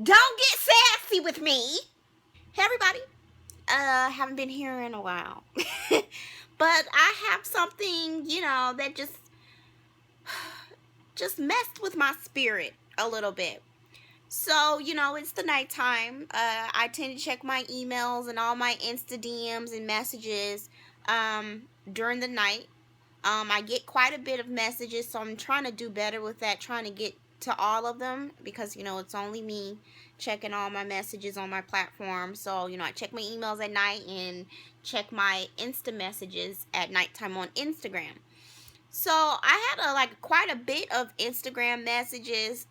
Don't get sassy with me. Hey everybody. Haven't been here in a while. But I have something, that just messed with my spirit a little bit. So, it's the nighttime. I tend to check my emails and all my Insta DMs and messages during the night. I get quite a bit of messages, so I'm trying to do better with that, trying to get to all of them because, it's only me checking all my messages on my platform. So, I check my emails at night and check my Insta messages at nighttime on Instagram. So I had quite a bit of Instagram messages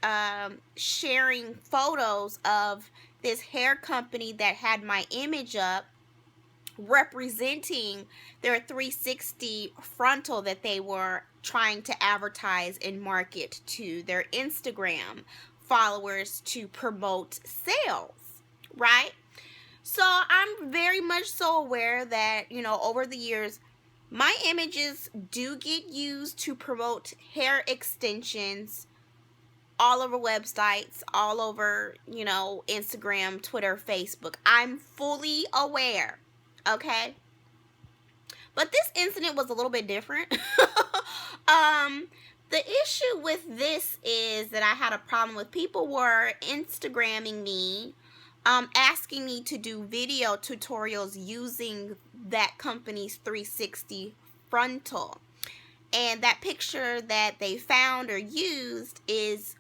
sharing photos of this hair company that had my image up representing their 360 frontal that they were trying to advertise and market to their Instagram followers to promote sales, right? So I'm very much so aware that, over the years, my images do get used to promote hair extensions all over websites, all over, Instagram, Twitter, Facebook. I'm fully aware, okay? But this incident was a little bit different. The issue with this is that I had a problem with people were Instagramming me, asking me to do video tutorials using that company's 360 frontal. And that picture that they found or used is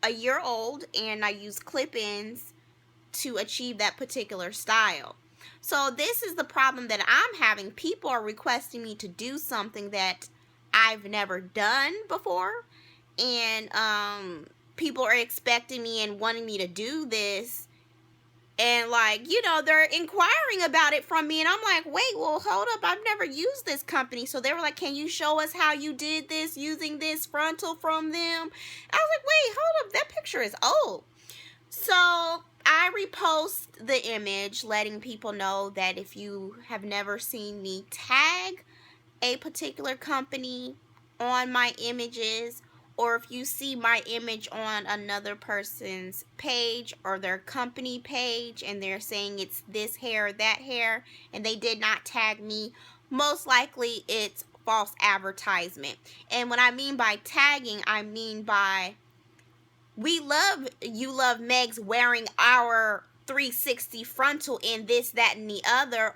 a year old, and I use clip-ins to achieve that particular style. So this is the problem that I'm having. People are requesting me to do something that I've never done before, and people are expecting me and wanting me to do this, and they're inquiring about it from me, and I'm like, wait, well, hold up, I've never used this company. So they were like, can you show us how you did this using this frontal from them? I was like, wait, hold up, that picture is old. So I repost the image, letting people know that if you have never seen me tag a particular company on my images, or if you see my image on another person's page or their company page and they're saying it's this hair or that hair and they did not tag me, most likely it's false advertisement. And what I mean by tagging, I mean by we love You Love Megs wearing our 360 frontal in this, that, and the other,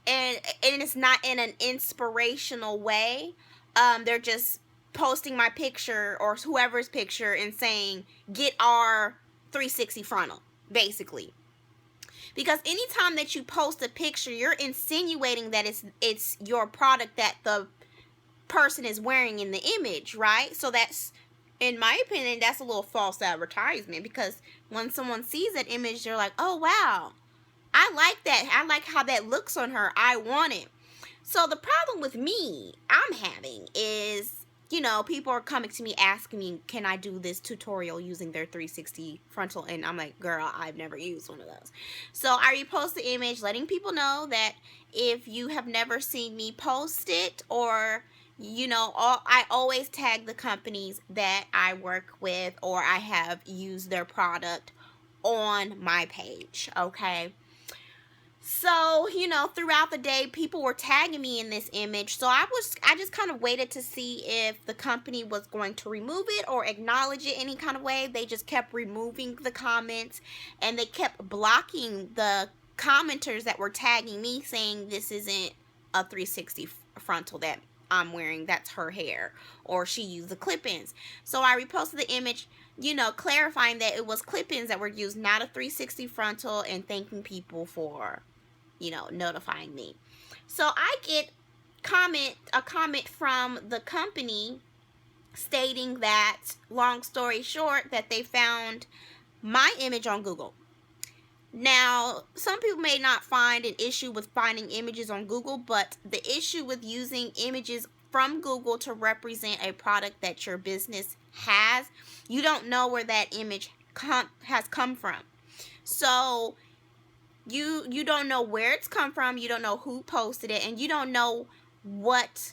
and it's not in an inspirational way. They're just posting my picture or whoever's picture and saying, get our 360 frontal, basically. Because anytime that you post a picture, you're insinuating that it's your product that the person is wearing in the image, right? So that's, in my opinion, that's a little false advertisement, because when someone sees that image, they're like, oh, wow, I like that. I like how that looks on her. I want it. So the problem with me I'm having is, people are coming to me asking me, can I do this tutorial using their 360 frontal? And I'm like, girl, I've never used one of those. So I repost the image, letting people know that if you have never seen me post it, or I always tag the companies that I work with or I have used their product on my page, okay? So, throughout the day, people were tagging me in this image. So I just kind of waited to see if the company was going to remove it or acknowledge it any kind of way. They just kept removing the comments, and they kept blocking the commenters that were tagging me, saying this isn't a 360 frontal that I'm wearing, that's her hair, or she used the clip-ins. So I reposted the image, clarifying that it was clip-ins that were used, not a 360 frontal, and thanking people for, notifying me. So I get a comment from the company stating that, long story short, that they found my image on Google. Now, some people may not find an issue with finding images on Google, but the issue with using images from Google to represent a product that your business has, you don't know where that image has come from. So you don't know where it's come from, you don't know who posted it, and you don't know what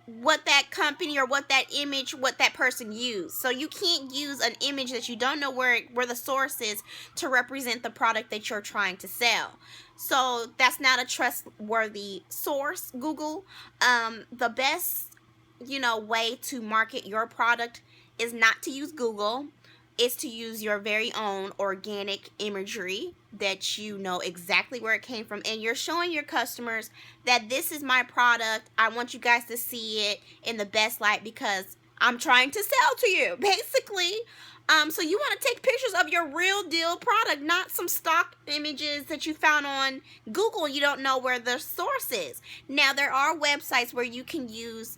what that company or what that image, what that person used. So you can't use an image that you don't know where the source is to represent the product that you're trying to sell. So that's not a trustworthy source, Google. The best, way to market your product is not to use Google. Is to use your very own organic imagery that you know exactly where it came from, and you're showing your customers that this is my product. I want you guys to see it in the best light because I'm trying to sell to you, basically. So you want to take pictures of your real deal product, not some stock images that you found on Google. You don't know where the source is. Now, there are websites where you can use,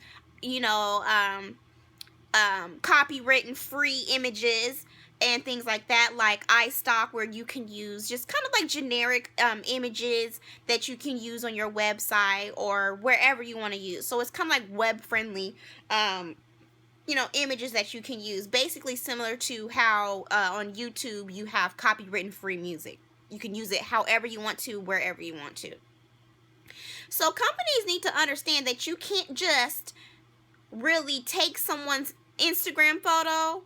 copywritten free images and things like that, like iStock, where you can use just kind of like generic images that you can use on your website or wherever you want to use. So it's kind of like web friendly images that you can use, basically similar to how on YouTube you have copywritten free music. You can use it however you want to, wherever you want to. So companies need to understand that you can't just really take someone's Instagram photo,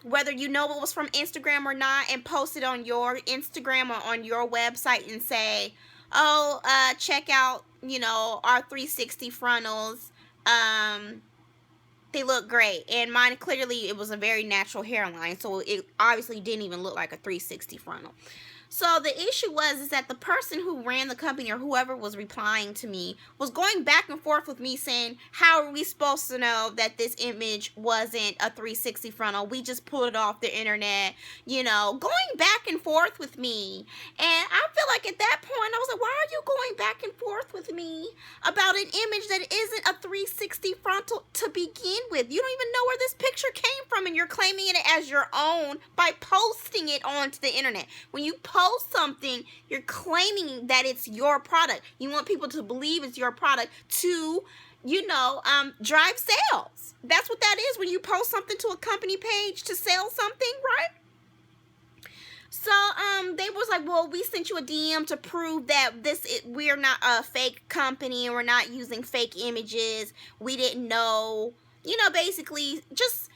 whether you know it was from Instagram or not, and post it on your Instagram or on your website and say, oh, check out, our 360 frontals. They look great. And mine, clearly, it was a very natural hairline, so it obviously didn't even look like a 360 frontal. So the issue is that the person who ran the company or whoever was replying to me was going back and forth with me saying, how are we supposed to know that this image wasn't a 360 frontal? We just pulled it off the internet, going back and forth with me. And I feel like at that point, I was like, why are you going back and forth with me about an image that isn't a 360 frontal to begin with? You don't even know where this picture came from, and you're claiming it as your own by posting it onto the internet. When you post something, you're claiming that it's your product. You want people to believe it's your product to, drive sales. That's what that is when you post something to a company page to sell something, right? So they was like, well, we sent you a DM to prove that we're not a fake company and we're not using fake images. We didn't know, basically just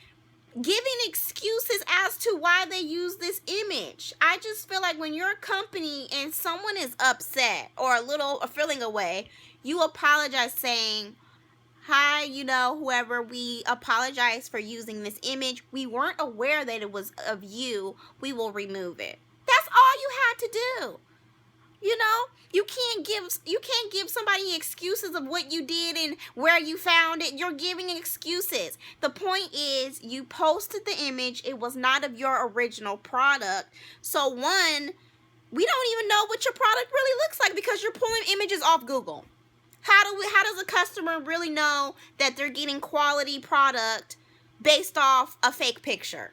giving excuses as to why they use this image. I just feel like when you're a company and someone is upset or feeling away, you apologize saying, hi, whoever, we apologize for using this image. We weren't aware that it was of you. We will remove it. That's all you had to do. You can't give somebody excuses of what you did and where you found it. You're giving excuses. The point is, you posted the image. It was not of your original product. So one, we don't even know what your product really looks like because you're pulling images off Google. How does a customer really know that they're getting quality product based off a fake picture?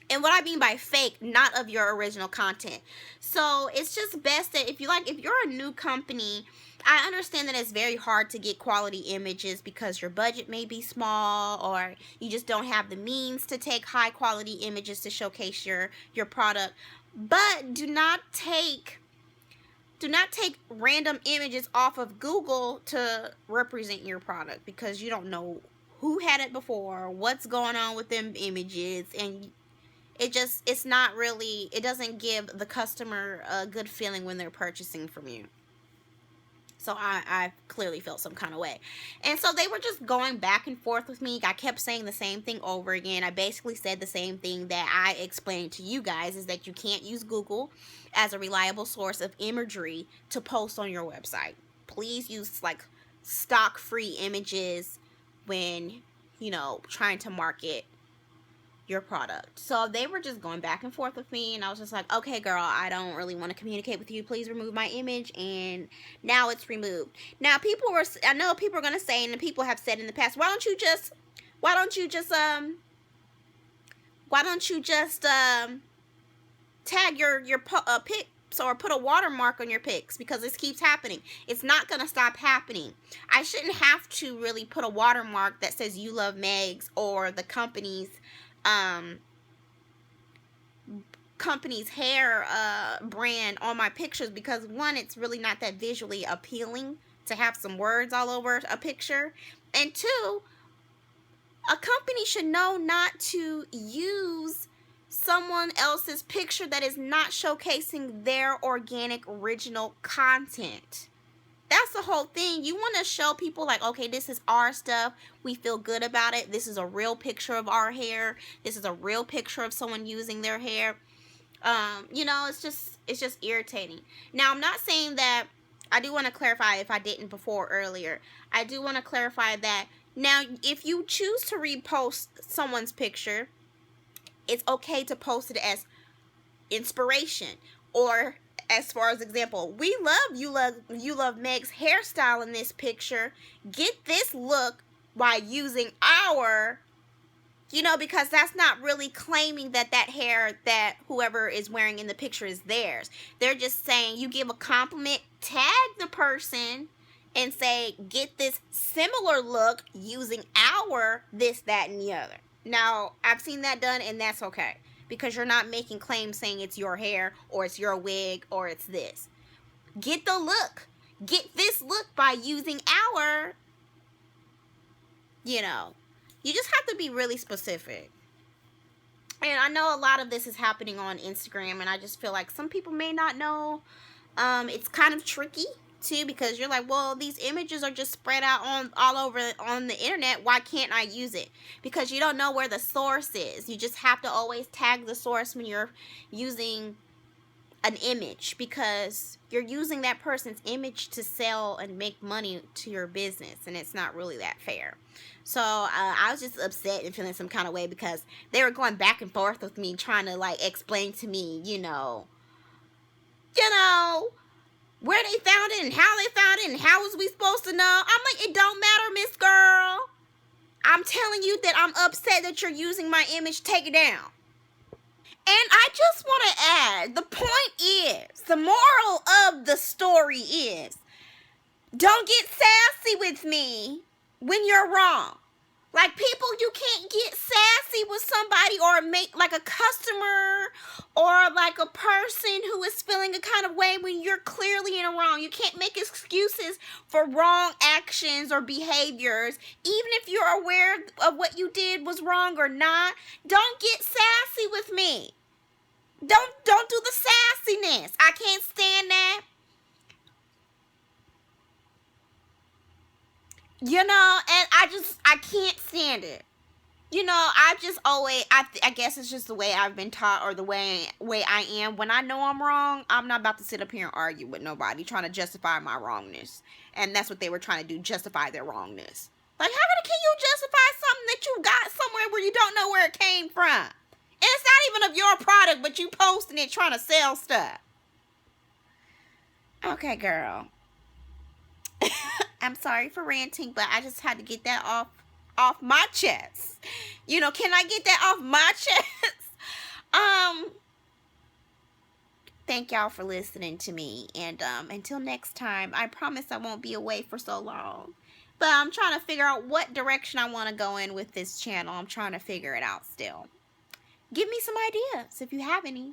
And what I mean by fake, not of your original content. So it's just best that if you're a new company, I understand that it's very hard to get quality images because your budget may be small or you just don't have the means to take high quality images to showcase your product. But do not take random images off of Google to represent your product because you don't know who had it before, what's going on with them images, and it doesn't give the customer a good feeling when they're purchasing from you. So I clearly felt some kind of way. And so they were just going back and forth with me. I kept saying the same thing over again. I basically said the same thing that I explained to you guys, is that you can't use Google as a reliable source of imagery to post on your website. Please use stock free images when, trying to market your product. So they were just going back and forth with me, and I was just like, okay girl, I don't really want to communicate with you. Please remove my image. And now it's removed. Now I know people are going to say, and people have said in the past, why don't you just tag your pics or put a watermark on your pics, because this keeps happening. It's not going to stop happening. I shouldn't have to really put a watermark that says You Love Megs or the company's hair brand on my pictures, because one, it's really not that visually appealing to have some words all over a picture, And two, a company should know not to use someone else's picture that is not showcasing their organic original content. That's the whole thing. You want to show people like, okay, this is our stuff. We feel good about it. This is a real picture of our hair. This is a real picture of someone using their hair. It's just irritating. Now, I'm not saying that. I do want to clarify, if I didn't before earlier, I do want to clarify that now, if you choose to repost someone's picture, it's okay to post it as inspiration, or as far as example, we love you love Meg's hairstyle in this picture. Get this look by using our, because that's not really claiming that hair that whoever is wearing in the picture is theirs. They're just saying, you give a compliment, tag the person, and say, get this similar look using our this, that, and the other. Now, I've seen that done, and that's okay, because you're not making claims saying it's your hair, or it's your wig, or it's this. Get the look. Get this look by using our, You just have to be really specific. And I know a lot of this is happening on Instagram, and I just feel like some people may not know. It's kind of tricky too, because you're like, well, these images are just spread out all over on the internet. Why can't I use it? Because you don't know where the source is. You just have to always tag the source when you're using an image, because you're using that person's image to sell and make money to your business, and it's not really that fair. So I was just upset and feeling some kind of way, because they were going back and forth with me, trying to like explain to me, where they found it and how they found it and how was we supposed to know. I'm like, it don't matter, Miss Girl. I'm telling you that I'm upset that you're using my image. Take it down. And I just want to add, the point is, the moral of the story is, don't get sassy with me when you're wrong. Like, people, you can't get sassy with somebody, or make like a customer, or like a person who is feeling a kind of way when you're clearly in a wrong. You can't make excuses for wrong actions or behaviors, even if you're aware of what you did was wrong or not. Don't get sassy with me. Don't do the sassiness. I can't stand that. And I can't stand it. I guess it's just the way I've been taught, or the way I am. When I know I'm wrong, I'm not about to sit up here and argue with nobody trying to justify my wrongness. And that's what they were trying to do, justify their wrongness. Like, can you justify something that you got somewhere where you don't know where it came from? And it's not even of your product, but you posting it trying to sell stuff. Okay, girl. I'm sorry for ranting, but I just had to get that off my chest. Can I get that off my chest? Thank y'all for listening to me. And until next time, I promise I won't be away for so long. But I'm trying to figure out what direction I want to go in with this channel. I'm trying to figure it out still. Give me some ideas if you have any.